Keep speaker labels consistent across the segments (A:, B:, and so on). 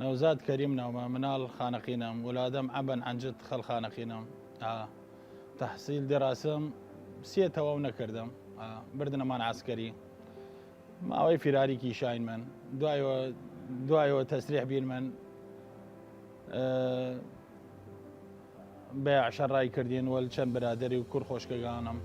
A: نوزاد كريمنا ومنال خانقينا ولادم عبن عن جد خل خانقينا تحصيل دراسة سيتها ونكردم بردنا مان عسكري ما وي فراري كي شاين من دعاي وتسريح بين من بيع شراي كردين والشن برادري وكل خوش كجانم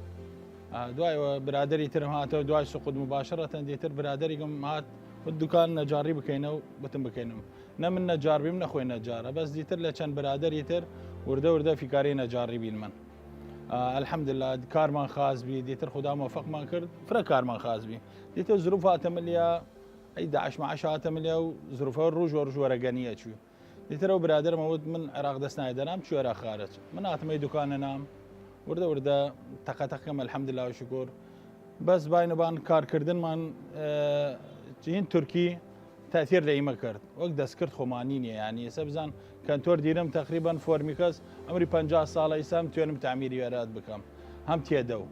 A: دعاي برادري ترم هاتو دعاي سقود مباشرة ديتر برادري قم هات والدكان نجاري بكينو بتم بكينو نمن نجار بمن أخوي نجارة بس ديتر لشان برادري تر ورده في كاري نجاري بين من الحمد لله كارمان خاص بي ديتر خدا موفق ما كرد فرا كارمان خاص بي ديتر ظروفها تمليا اي 11 مع 10 تمليا وظروفها الروج ورقانيه شو ديتر برادر موجود من عراق دسنا دنام شو عراق خارج من اتمي دكان نام ورده تقم الحمد لله وشكر بس باين بان كار كردن من جين تركي تاثير لي كرد وقت دسكرت خمانيني يعني سبزان كان تور ديرم تقريبا فورميكاس عمري 50 ساله يسام تونم تعميري وراد بكم هم تيدو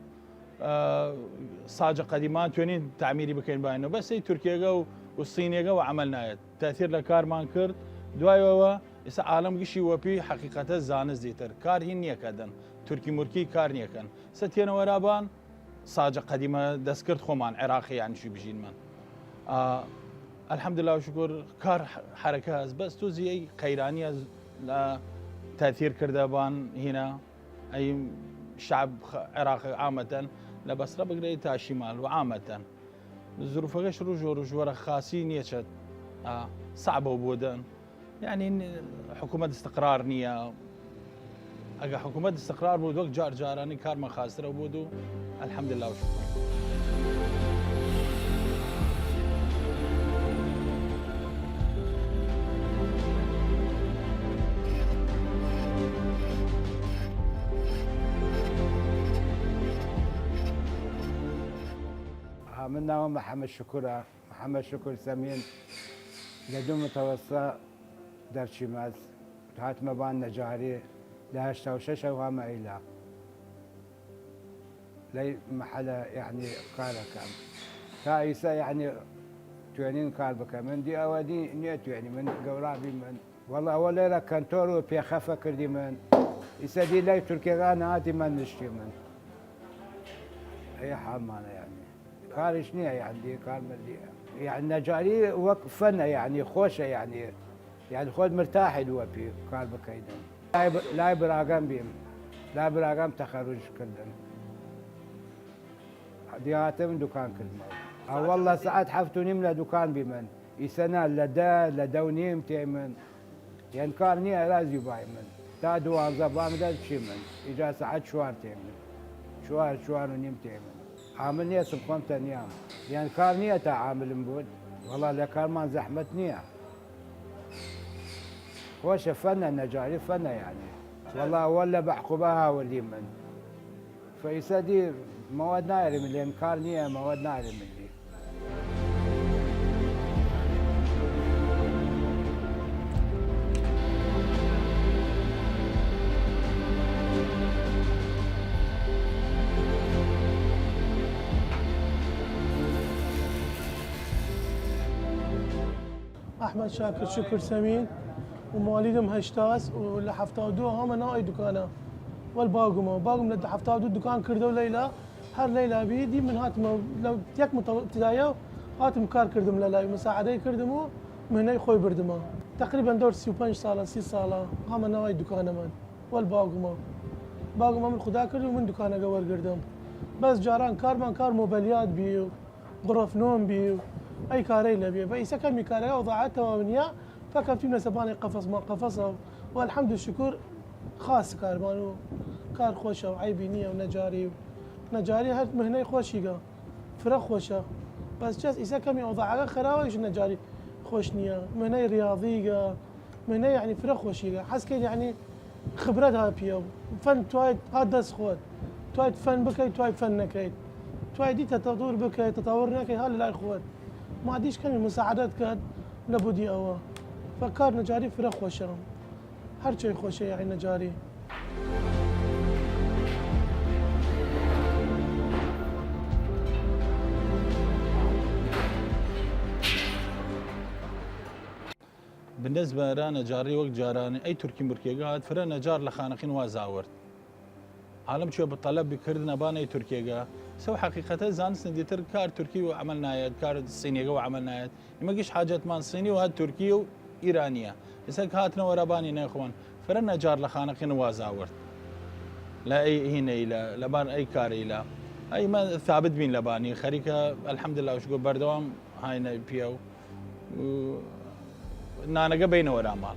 A: صاجه قديمان تونين تعميري بكين باينه بس هي تركيا والصينيه وعملنا تاثير لكار مان كرد دوايوا اس عالم قشي وبي حقيقه زانز ديتر كار هي كدن تركي مركي كار نيكن ستين ورابان صاجه قديمه دسكرت خمان عراقي يعني شو بيجين من الحمد لله وشكر كار حركات بس تو زي قيرانية لا تأثير كردابان هنا أي شعب عراقي عامة لا بس ربق تا الشمال وعامة الظروف غيش رجوع خاصين يشت صعبة وبودن يعني حكومة استقرار نية أجا حكومة استقرار بود وقت جاراني كار ما خاسرة وبودو الحمد لله وشكر
B: من نام محمد شكر سمين لدوم متوسط در شماس تحت مبان نجاري لهشتا وششة وهم إلى لي محل يعني قارة كام كايسة يعني توانين كاربك من دي أودي نيت يعني من قورابي من والله أول ليلة كنتورو في خفة كردي من يسدي لي تركيا غانا هاتي من نشتي من أي حال معنا يعني كارش نية يعني كار مليئة يعني نجاري وقفنا يعني خوشة يعني خود مرتاح دوا في كار بكيدن لا براغم بيم لا براغم تخرج كردن دياتم دكان كلمة والله ساعات حفتوني من دكان بمن يسنا لدونيم تيمن يعني كار نية رازي بايمن تا دوار زبام دا تشيمن إجا ساعات شوار تيمن شوار ونيم تيمن عامل نية سبقوم تنيام يعني كار نية تا عامل مبود والله لكار ما زحمت نية خوش فن النجاري فن يعني والله ولا بعقبها واللي من فيسدي مواد نايرة من لين كار نية مواد نايرة من لي
C: احمد شاكر شكر سمين ومواليدهم هشتاس ولا حفتاودو هم ناي دكانه والباقم لدى حفتاودو الدكان كردو ليلى هر ليلى بيدي من هاتم لو تيك ابتدائيه هاتم كار كردم للاي مساعده كردمو من هنا خوي بردما تقريبا دور 35 ساله 6 ساله هم ناي دكانه من باقم من خدا كردو من دكانه قور قردم بس جاران كار موبيليات بيو غرف نوم بيو اي كاري لبيه فايسا كان ميكاريا وضاعتها ومنيا فكان في نسباني قفص ما قفصها والحمد للشكر خاص كاربانو كار خوشه وعيبينيه ونجاري هاد مهنه خوشيقه فرق خوشه بس جاس ايسا كان وضاعها خراويش نجاري خوش نيه مهنه رياضيه مهنه يعني فرق خوشيقه حسكي يعني خبرتها بيو فن توايد هذا خود توايد فن بكي توايد فن نكيد توايد دي تطور بكي تطور نكيد هلا لا اخوات ما عنديش كان المساعدات كان لابد أواه فكار نجاري فرق خوشه هر شيء خوشه يعني نجاري
A: بالنسبة رانا جاري وقت جاراني أي تركي مركي قاعد فرنا جار لخانقين وازاورت عالم شو بالطلب بكردنا بان أي تركي قاعد سو حقيقة زانس نديتر كار تركي وعملنا يد كار الصيني وعملنا يد ما قيش حاجات مان صيني وهاد تركي وإيرانية إساك هاتنا وراباني ناخوان فرنا جار لخانقين وازاورت لا أي هنا إلى لبان أي كار إلى أي ما ثابت بين لباني خريكة الحمد لله وشكو بردوام هاي بيو نانا قبينا ولا مال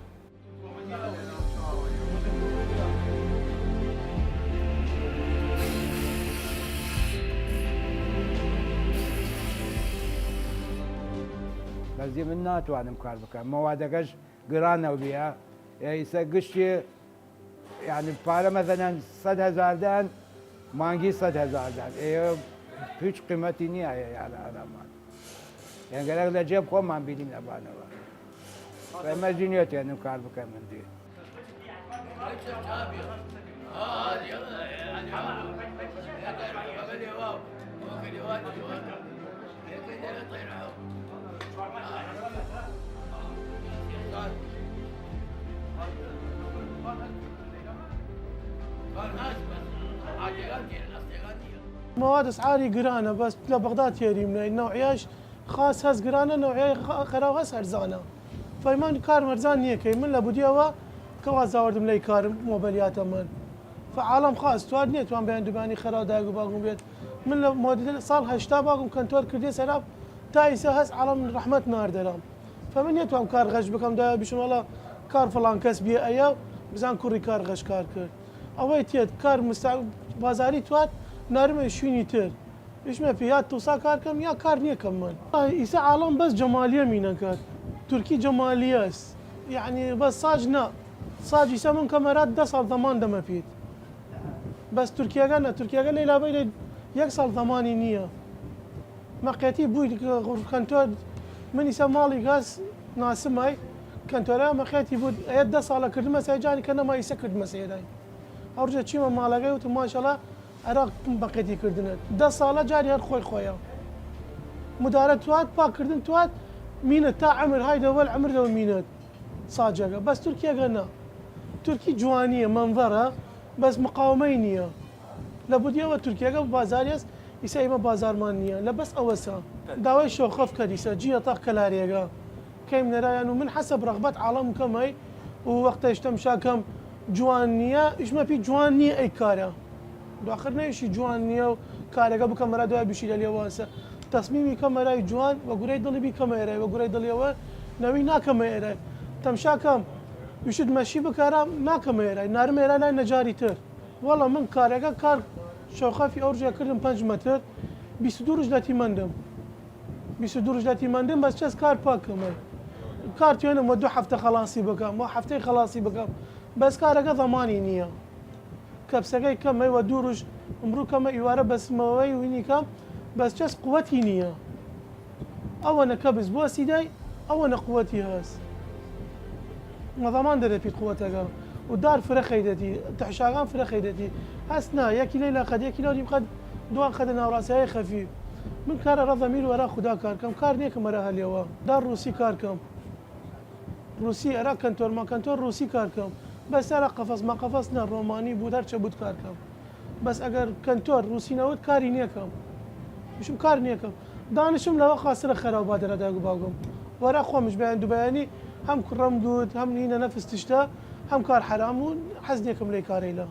B: بس دي من ناتوانم کار بکەم مەوادەکەش گرانە بیا ئیسە گشتی يعني پارە مەزەنەن 100,000 دان مانگی 100,000 دان ئێوە هیچ قیمەتی نییە یاە ئەرامان یان گەرەک لە جێب خۆمان بینین ئەبانەوە ئەمەجی نیێت یانم کار بکەم من دی
C: مواد اسعاري قرانه بس لبغداد تيريمنا النوعياش خاص هز قرانه نوعيه خراو هز ارزانه فايمان كار مرزان نيكي من لابوديوا كوا زاوردم لي كار موبيليات من فعالم خاص تواد نيت وان بين دباني خراو داغو باغم بيت من موديل صال هشتا باغم كنتور كردي سراب تايسه هز عالم رحمه نار دلام فمن نيت وان كار غش بكم دا بشون والله كار فلان كسبي ايا بزان كوري كار غش كار كر اويتيت كار بازاري تواد نارمه شويني تر ايش ما فيها توصا كار كم يا كار نيه كمان يسا عالم بس جماليه مينا كار تركي جماليه يعني بس صاجنا صاج يسمون كاميرات ده صار ضمان ده ما فيت بس تركيا قالنا لا بين يكسر ضماني نيه ما قيتي بوي كنتور من يسمى مالي غاز ناسماي كنتورا ما قيتي بود يد صار كرمه سيجاني كنا ما يسكد مسيداي ارجع شي ما لاقيت ما شاء الله عراق بقيتي كردنا ده صالة جاري هر خويا مدارة توات با كردن توات مينة تا عمر هاي دول عمر دول مينة صاجقة بس تركيا قلنا تركي جوانية منظرها بس مقاومينية لابد يوا تركيا قبل بازاريس يسايما بازار مانية لا بس اوسا داوي شو خف كديسة جي طاق كلاريا كيم نرايا انه من حسب رغبات عالم كمي ووقت اشتمشا كم جوانية ايش ما في جوانية اي كارا دو آخر نيشي جوان نيو كاريكا بو كاميرا دوای بشيل اليواسا تصميمي كاميرا جوان وقري ضلي بي كاميرا وقري ضلي و نوي نا كاميرا تمشا كم يشد ماشي بكارا نا كاميرا نار ميرا لا نجاري تر والله من كاريكا كار شوخه في اورجيا كردم 5 متر 22 رجلاتي مندم 22 رجلاتي مندم بس جس كار باك كمان كار تيونا مدو حفته خلاصي بكام ما حفته خلاصي بكام بس كاريكا ضماني نيه كبسكي كم ايوا دورج امرو كم ايواره بس موي ويني كم بس جس قوتي نيه او انا كبس بوسي داي او انا قوتي هاس ما ضمان دري في قوتها ودار فرخيدتي تحشاغان فرخيدتي هسنا يا كيليلا قد يا كيلو قد دوان خدنا راسها خفيف من كار رضا ميل ورا خدا كار كم كار نيك مرا اليوا دار روسي كار كم روسي ارا كنتور ما كنتور روسي كار كم بس أنا قفص ما قفصنا الروماني بودار شبود كاركم بس أجر كنتور روسي نود كاري نيكم مش كار نيكم دانشم لو خاسر خرابات هذا باقوم ورا أخوة مش بيان دبياني هم كرم دود هم هنا نفس تشتا هم كار حرام حزنيكم لي كاري له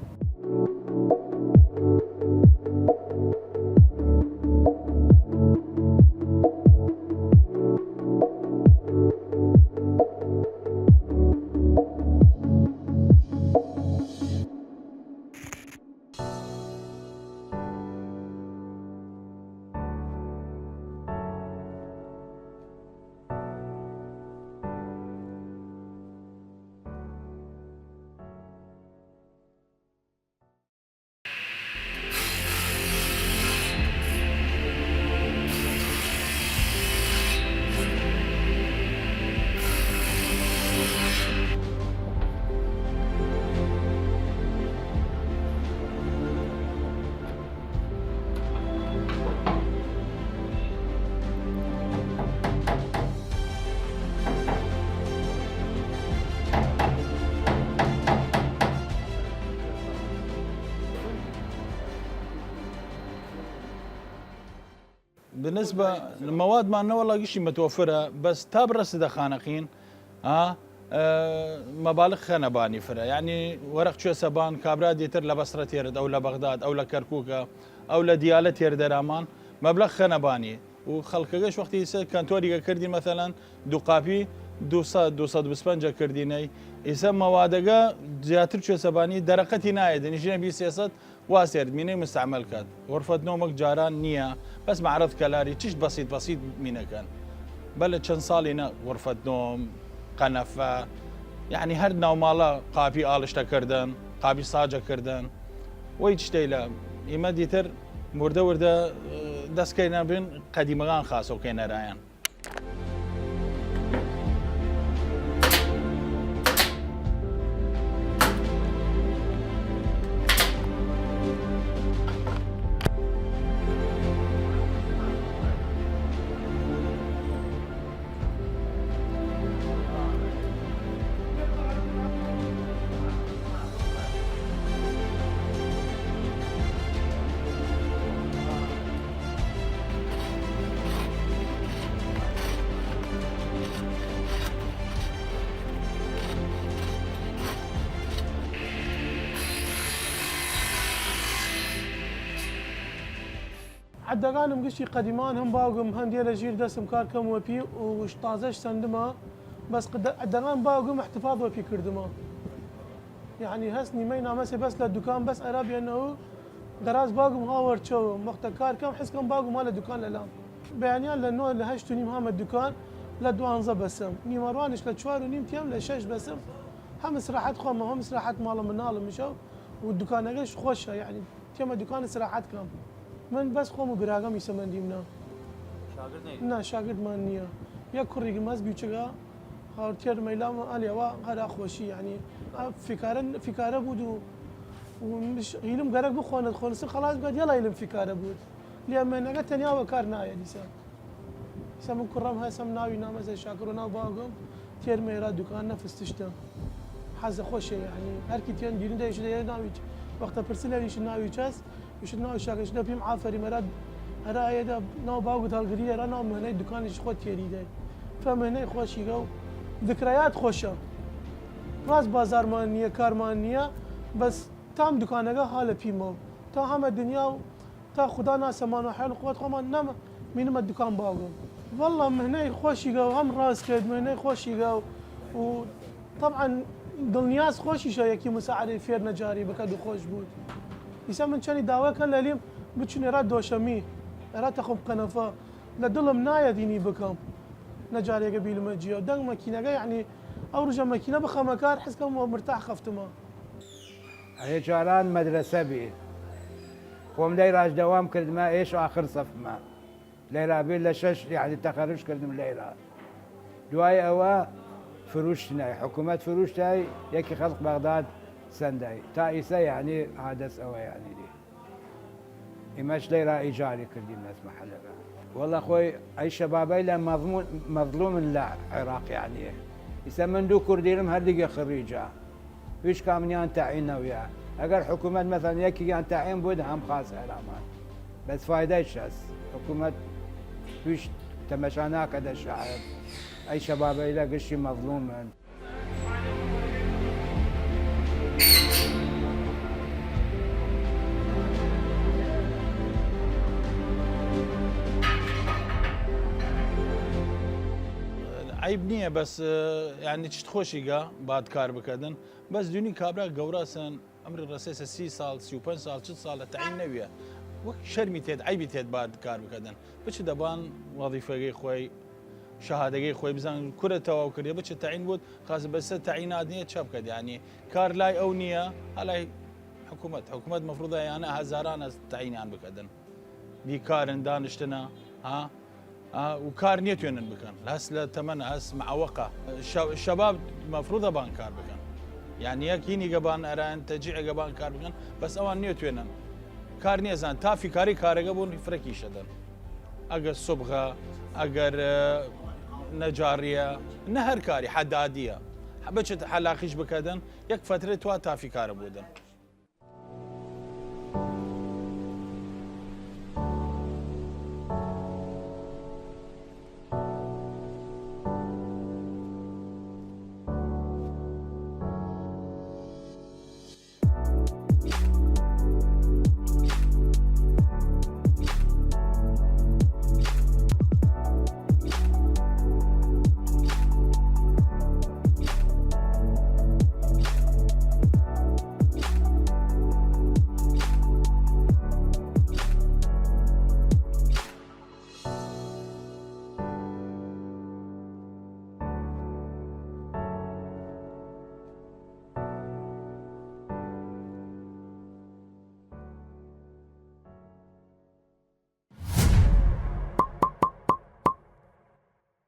A: بالنسبه للمواد مالنا والله شيء متوفره، بس تابرس دخانقين مبالغ خنباني فرا، يعني ورق شو سبان كابراد يتر لبصره يرد او لبغداد او لكركوكا او لدياله يرد رامان مبلغ خنباني وخلقش وقت يسا كان توري كردي مثلا دو قابي 200 كرديني يسا موادقه زياتر شو سباني درقتي نايد نجينا بي سياسات واسير ميني مستعمل كات غرفه نومك جاران نيه بس معرض كلاري تش بسيط مينا كان بلد شن صالينا غرفه نوم قنفه يعني هر نوع مالا قابي آلشتا كردن قابي ساجا كردن ويجتيلا إما ديتر ورده دست كينا بين قديمغان خاصو كينا رايان
C: عدقانم قشي قديمان هم باقم هم ديال جيل دسم كار كم وبي وش طازش سندما بس عدقان باقم احتفاظ وبي كردما يعني هسني مينا مسي بس للدكان بس ارابي انه دراز باقم هاور شو مختكار كم حس كم باقم مال الدكان الان بيانيان لانه اللي هشتوني مهام الدكان لدوان بسم ني مروانش لتشوار ونيم تيام لشش بسم هم سراحات خوما هم سراحات مال منال مشو والدكان ايش خوشه يعني تيام الدكان سراحات كم من بس خوم براغم يسمن ديمنا شاگرد نه شاگرد من نيه يا كوريج ماز بيچغا هارتير ميلام اليوا هذا خوشي يعني فكاره بود ومش يلم غرق بخونه خلص خلاص قال يلا يلم فكاره بود لما انا قلت يا وكارنا يا ديسا سم كرم هاي سم ناوي نام زي شاكرنا باغم تير ميرا دكان نفستشتا حاجه خوشي يعني هر كيتين ديرين دايش ناوي وقت برسل ليش ناوي جاس وش ناوي شاكر شنو بيم عافري مراد هراي دا ناو باغد هالغريه انا من هنا دكان شخوت يريد فمن خوشي جو ذكريات خوشه راس بازار مانيه كار مانيه بس تام دكانه حاله بيمو تا هم الدنيا تا خدا ناس ما حلو قوت قوم نم من ما الدكان باغم والله من هنا خوشي جو هم راس كد من هنا خوشي جو وطبعا دنياس خوشي شو يكي مساعد فير نجاري بكدو خوش بود يسمن كان داوا كان لليم بتشني راد دوشمي راد تخم قنفه لدلم نايا ديني بكم نجاري قبيل مجيو دنگ ماكينه يعني اورجا ماكينه بخمكار حس كم مرتاح خفتما
B: هي جاران مدرسه بي قوم ليراج دوام كرد ما ايش اخر صف ما ليرا بي لشش يعني تخرج كرد من ليرا دواي اوا فروشنا حكومه فروش تاي يكي خلق بغداد سنداي تائسه يعني حادث او يعني دي إماش ليرا ايجاري كردي الناس محلها والله اخوي اي شبابي لا مظلوم لا عراق يعني يسمن دو كرديرم هردقه خريجه فيش كامنيان تعيين وياه اگر حكومه مثلا يكي تعيين بود هم خاص اعلامان بس فايده شاس حكومه فيش تمشانا كذا الشعب اي شبابي لا قشي مظلوم
A: عيب نية بس يعني تشتخوشيقا بعد كار بكدن بس دوني كابرا قوراسن امر الرساسة 3 سال 35 سال 6 سال تعين نوية وك شرمي تيد عيبي تيد بعد كار بكدن بچ دبان وظيفة خوي شهادة خوي بزن كرة تواو كريا بچ تعين بود خاص بس تعيينات نية شبكد يعني كار لاي او نية هلاي حكومة مفروضة يعني هزاران تعيين عن بكدن بكارن دانشتنا ها وكار نيتون بكن هس لتمنى هس معوقه الشباب مفروض بان كار بكن يعني يكيني قبان اران تجيع قبان كار بكن بس اوان نيتون كار نيزان تافي كاري قبون فركي شدن اگر صبغه اگر نجاريه نهر كاري حداديه حبشت حلاقيش بكدن يك فتره توا تافي كار بودن